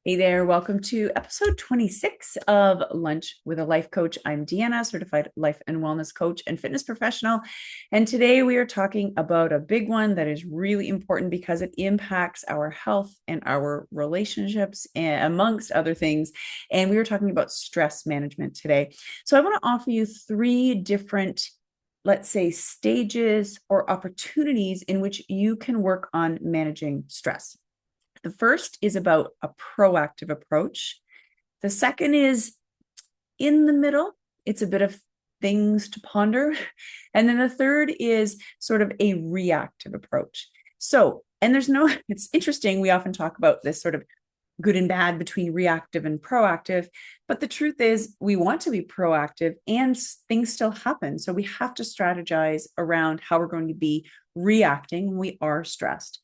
Hey there, welcome to episode 26 of Lunch with a Life Coach. I'm Deanna, certified life and wellness coach and fitness professional. And today we are talking about a big one that is really important because it impacts our health and our relationships, amongst other things. And we are talking about stress management today. So I want to offer you three different, let's say, stages or opportunities in which you can work on managing stress. The first is about a proactive approach. The second is in the middle. It's a bit of things to ponder. And then the third is sort of a reactive approach. So, and it's interesting. We often talk about this sort of good and bad between reactive and proactive. But the truth is, we want to be proactive and things still happen. So we have to strategize around how we're going to be reacting when we are stressed.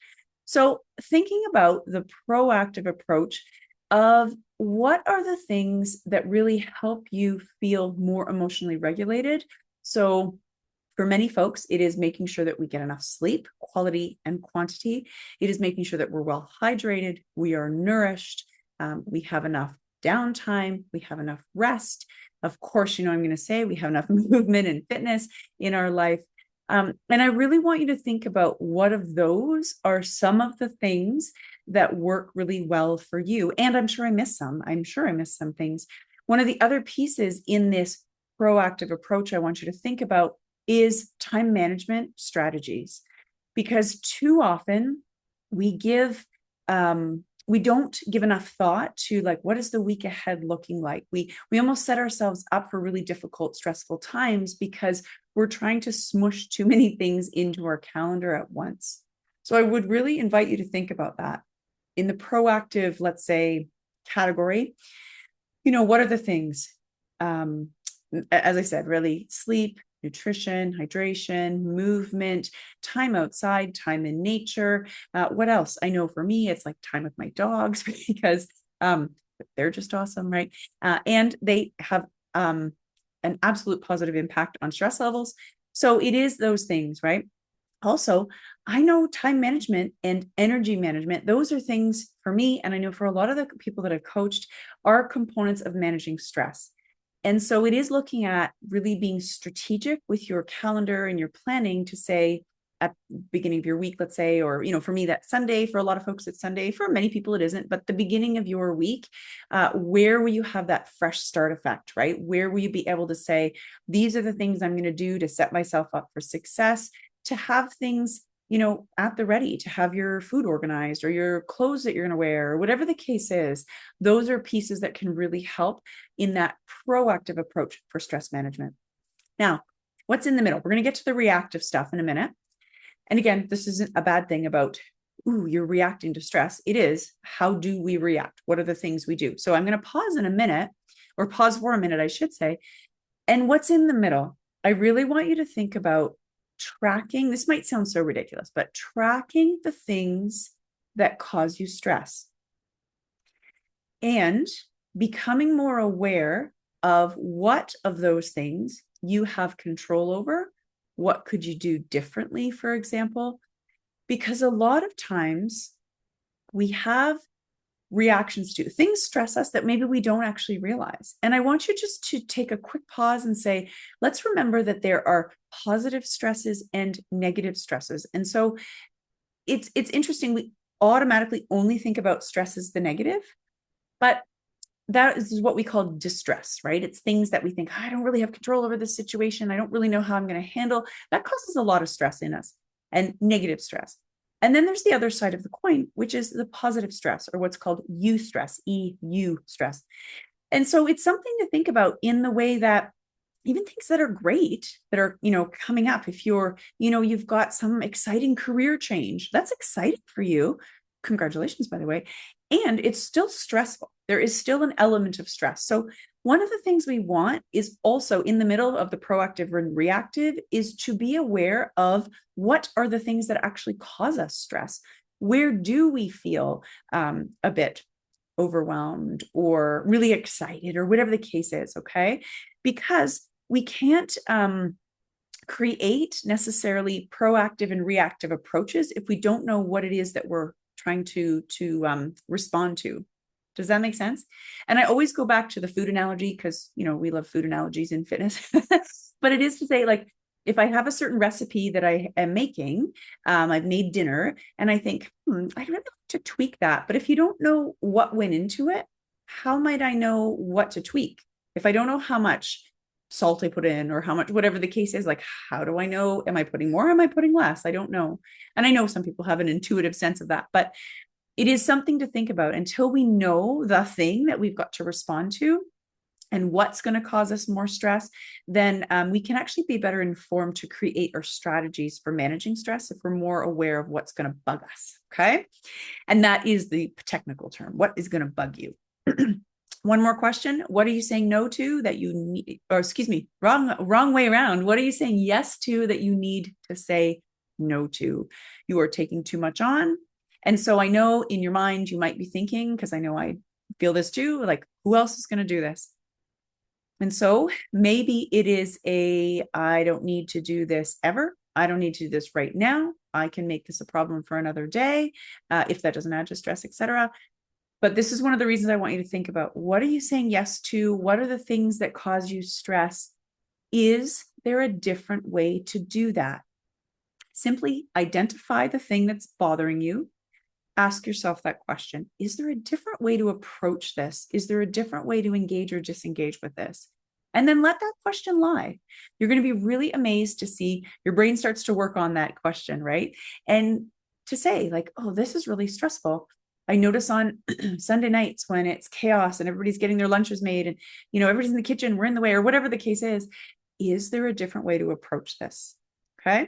So, thinking about the proactive approach of what are the things that really help you feel more emotionally regulated. So, for many folks, it is making sure that we get enough sleep, quality and quantity. It is making sure that we're well hydrated, we are nourished, we have enough downtime, we have enough rest. Of course, I'm going to say we have enough movement and fitness in our life. And I really want you to think about what of those are some of the things that work really well for you. And I'm sure I missed some. I'm sure I missed some things. One of the other pieces in this proactive approach I want you to think about is time management strategies, because too often we don't give enough thought to, like, what is the week ahead looking like? We almost set ourselves up for really difficult, stressful times because we're trying to smush too many things into our calendar at once. So I would really invite you to think about that. In the proactive, let's say, category, what are the things? As I said, really sleep, nutrition, hydration, movement, time outside, time in nature. What else? I know for me, it's like time with my dogs because they're just awesome, right? And they have an absolute positive impact on stress levels. So it is those things, right? Also, I know time management and energy management, those are things for me, and I know for a lot of the people that I've coached, are components of managing stress. And so it is looking at really being strategic with your calendar and your planning to say at the beginning of your week, let's say, or, for me, that's Sunday. For a lot of folks, it's Sunday. For many people, it isn't. But the beginning of your week, where will you have that fresh start effect, right? Where will you be able to say, these are the things I'm going to do to set myself up for success, to have things at the ready, to have your food organized or your clothes that you're going to wear, or whatever the case is. Those are pieces that can really help in that proactive approach for stress management. Now, what's in the middle? We're going to get to the reactive stuff in a minute. And again, this isn't a bad thing about, you're reacting to stress. It is, how do we react? What are the things we do? So I'm going to pause in a minute, or pause for a minute, I should say. And what's in the middle? I really want you to think about tracking. This might sound so ridiculous, but tracking the things that cause you stress and becoming more aware of what of those things you have control over. What could you do differently, for example? Because a lot of times we have reactions to things stress us that maybe we don't actually realize. And I want you just to take a quick pause and say, let's remember that there are positive stresses and negative stresses. And so it's interesting. We automatically only think about stress as the negative, but that is what we call distress, right? It's things that we think, I don't really have control over this situation. I don't really know how I'm going to handle. That causes a lot of stress in us, and negative stress. And then there's the other side of the coin, which is the positive stress, or what's called eustress, EU stress. And so it's something to think about in the way that even things that are great, that are, coming up, if you've got some exciting career change, that's exciting for you. Congratulations, by the way. And it's still stressful. There is still an element of stress. So one of the things we want is also in the middle of the proactive and reactive is to be aware of what are the things that actually cause us stress. Where do we feel a bit overwhelmed or really excited or whatever the case is, okay? Because we can't create necessarily proactive and reactive approaches if we don't know what it is that we're trying to respond to. Does that make sense? And I always go back to the food analogy because, we love food analogies in fitness, but it is to say, like, if I have a certain recipe that I am making, I've made dinner and I think, I'd really like to tweak that. But if you don't know what went into it, how might I know what to tweak? If I don't know how much salt I put in or how much, whatever the case is, like, how do I know? Am I putting more? Am I putting less? I don't know. And I know some people have an intuitive sense of that, but it is something to think about until we know the thing that we've got to respond to and what's going to cause us more stress, then we can actually be better informed to create our strategies for managing stress if we're more aware of what's going to bug us. Okay. And that is the technical term. What is going to bug you? One more question. What are you saying no to that you need, or excuse me, wrong way around. What are you saying yes to that you need to say no to? You are taking too much on. And so I know in your mind, you might be thinking, because I know I feel this too, like, who else is going to do this? And so maybe it is I don't need to do this ever. I don't need to do this right now. I can make this a problem for another day if that doesn't add to stress, etc. But this is one of the reasons I want you to think about, what are you saying yes to? What are the things that cause you stress? Is there a different way to do that? Simply identify the thing that's bothering you. Ask yourself that question. Is there a different way to approach this? Is there a different way to engage or disengage with this? And then let that question lie. You're going to be really amazed to see your brain starts to work on that question, right? And to say, like, oh, this is really stressful. I notice on Sunday nights when it's chaos and everybody's getting their lunches made and, everybody's in the kitchen, we're in the way, or whatever the case is there a different way to approach this? Okay.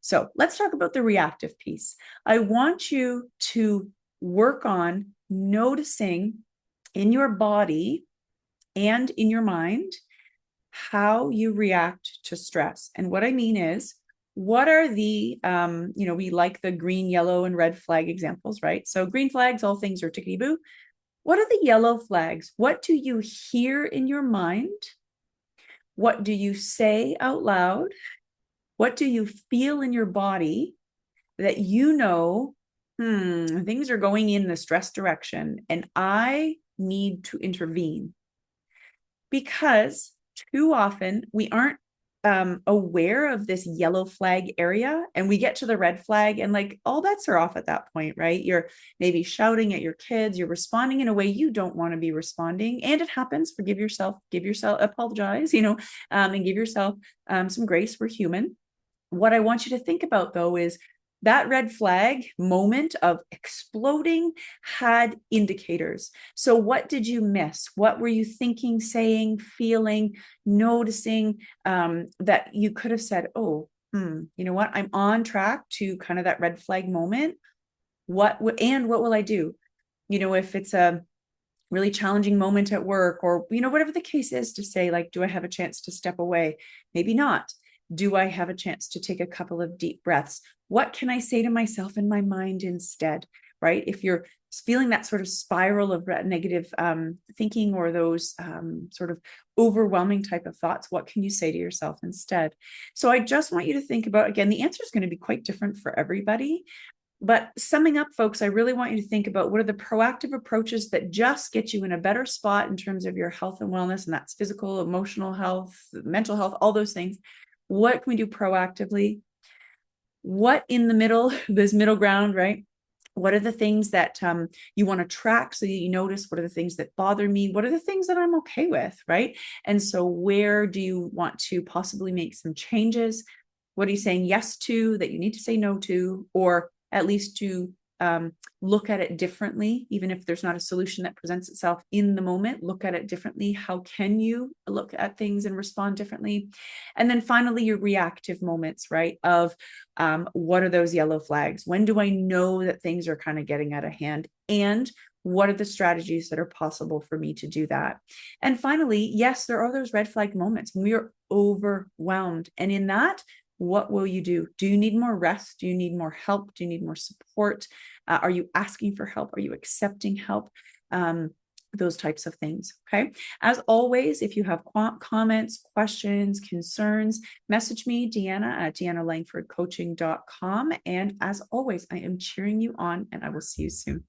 So let's talk about the reactive piece. I want you to work on noticing in your body and in your mind how you react to stress. And what I mean is, what are the, we like the green, yellow, and red flag examples, right? So green flags, all things are tickety boo. What are the yellow flags? What do you hear in your mind? What do you say out loud? What do you feel in your body that things are going in the stress direction and I need to intervene? Because too often we aren't aware of this yellow flag area and we get to the red flag and like all bets are off at that point, right? You're maybe shouting at your kids, you're responding in a way you don't want to be responding. And it happens. Forgive yourself, apologize, and give yourself some grace. We're human. What I want you to think about, though, is that red flag moment of exploding had indicators. So what did you miss? What were you thinking, saying, feeling, noticing that you could have said, oh, you know what? I'm on track to kind of that red flag moment. What will I do? If it's a really challenging moment at work or, whatever the case is, to say, like, do I have a chance to step away? Maybe not. Do I have a chance to take a couple of deep breaths? What can I say to myself in my mind instead, right? If you're feeling that sort of spiral of negative thinking or those sort of overwhelming type of thoughts, what can you say to yourself instead? So I just want you to think about, again, the answer is going to be quite different for everybody. But summing up, folks, I really want you to think about what are the proactive approaches that just get you in a better spot in terms of your health and wellness, and that's physical, emotional health, mental health, all those things. What can we do proactively? What in the middle, this middle ground, right? What are the things that you want to track so that you notice? What are the things that bother me? What are the things that I'm okay with, right? And so where do you want to possibly make some changes? What are you saying yes to that you need to say no to, or at least to look at it differently, even if there's not a solution that presents itself in the moment, look at it differently. How can you look at things and respond differently? And then finally, your reactive moments, right? Of what are those yellow flags? When do I know that things are kind of getting out of hand? And what are the strategies that are possible for me to do that? And finally, yes, there are those red flag moments when we are overwhelmed. And in that, what will you do? Do you need more rest? Do you need more help? Do you need more support? Are you asking for help? Are you accepting help? Those types of things. Okay. As always, if you have comments, questions, concerns, message me, Deanna at deannalangfordcoaching.com. And as always, I am cheering you on and I will see you soon.